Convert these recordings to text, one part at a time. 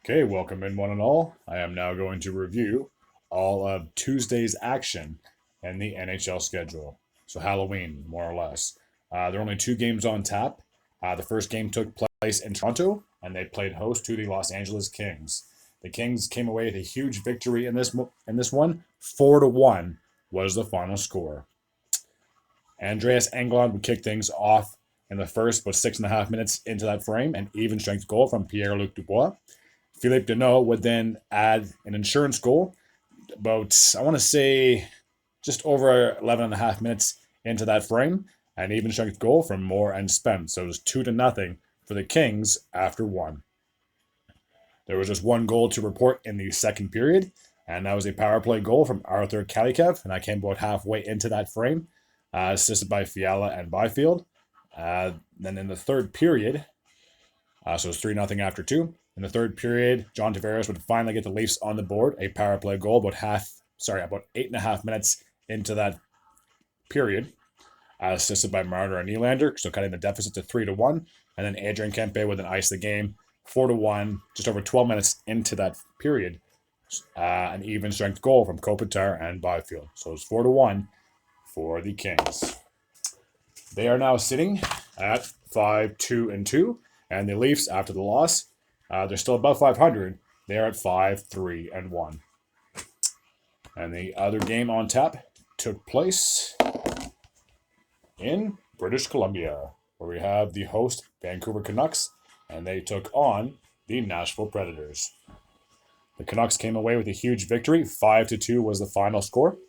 Okay, welcome in one and all. I am now going to review all of Tuesday's action in the NHL schedule. So Halloween, more or less. There are only two games on tap. The first game took place in Toronto, and they played host to the Los Angeles Kings. The Kings came away with a huge victory in this one. 4-1 was the final score. Andreas Englund would kick things off in the first, but 6.5 minutes into that frame, an even strength goal from Pierre-Luc Dubois. Philippe Deneau would then add an insurance goal about, I want to say, just over 11 and a half minutes into that frame. An even strength goal from Moore and Spence. So it was 2-0 for the Kings after one. There was just one goal to report in the second period, and that was a power play goal from Arthur Kalikev, and I came about halfway into that frame, assisted by Fiala and Byfield. Then in the third period, so it was 3-0 after two. In the third period, John Tavares would finally get the Leafs on the board, a power play goal about 8.5 minutes into that period, assisted by Marner and Nylander, so cutting the deficit to 3-1. And then Adrian Kempe would then ice the game 4-1, just over 12 minutes into that period. An even strength goal from Kopitar and Byfield. So it's 4-1 for the Kings. They are now sitting at 5-2-2, and the Leafs, after the loss, they're still above 500. They are at 5-3-1. And the other game on tap took place in British Columbia, where we have the host Vancouver Canucks, and they took on the Nashville Predators. The Canucks came away with a huge victory. 5-2 was the final score.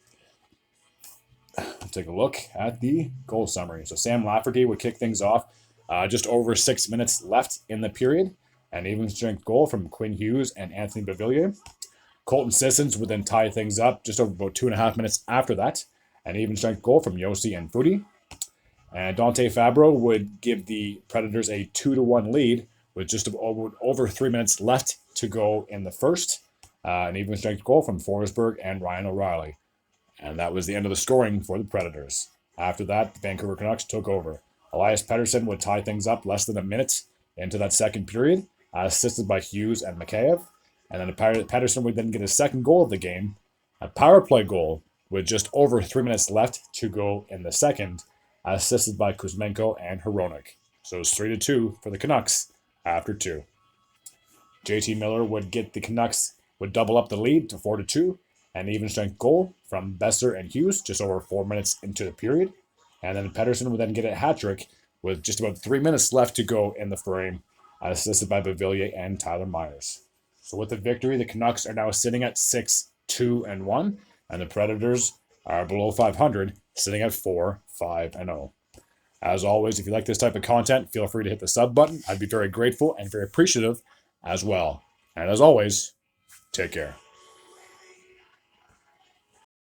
Let's take a look at the goal summary. So Sam Lafferty would kick things off. Just over 6 minutes left in the period. An even strength goal from Quinn Hughes and Anthony Beauvillier. Colton Sissons would then tie things up just over about 2.5 minutes after that. An even strength goal from Yossi and Foudy. And Dante Fabro would give the Predators a 2-1 lead with just over 3 minutes left to go in the first. An even strength goal from Forsberg and Ryan O'Reilly. And that was the end of the scoring for the Predators. After that, the Vancouver Canucks took over. Elias Pettersson would tie things up less than a minute into that second period, assisted by Hughes and Mikheyev. And then Pettersson would then get his second goal of the game, a power play goal with just over 3 minutes left to go in the second, assisted by Kuzmenko and Hronek. So it's 3-2 for the Canucks after two. JT Miller would get the Canucks, would double up the lead to 4-2, an even strength goal from Besser and Hughes just over 4 minutes into the period. And then Pettersson would then get a hat trick with just about 3 minutes left to go in the frame, assisted by Beauvillier and Tyler Myers. So with the victory, the Canucks are now sitting at 6-2-1, and the Predators are below 500, sitting at 4-5-0. As always, if you like this type of content, feel free to hit the sub button. I'd be very grateful and very appreciative as well. And as always, take care.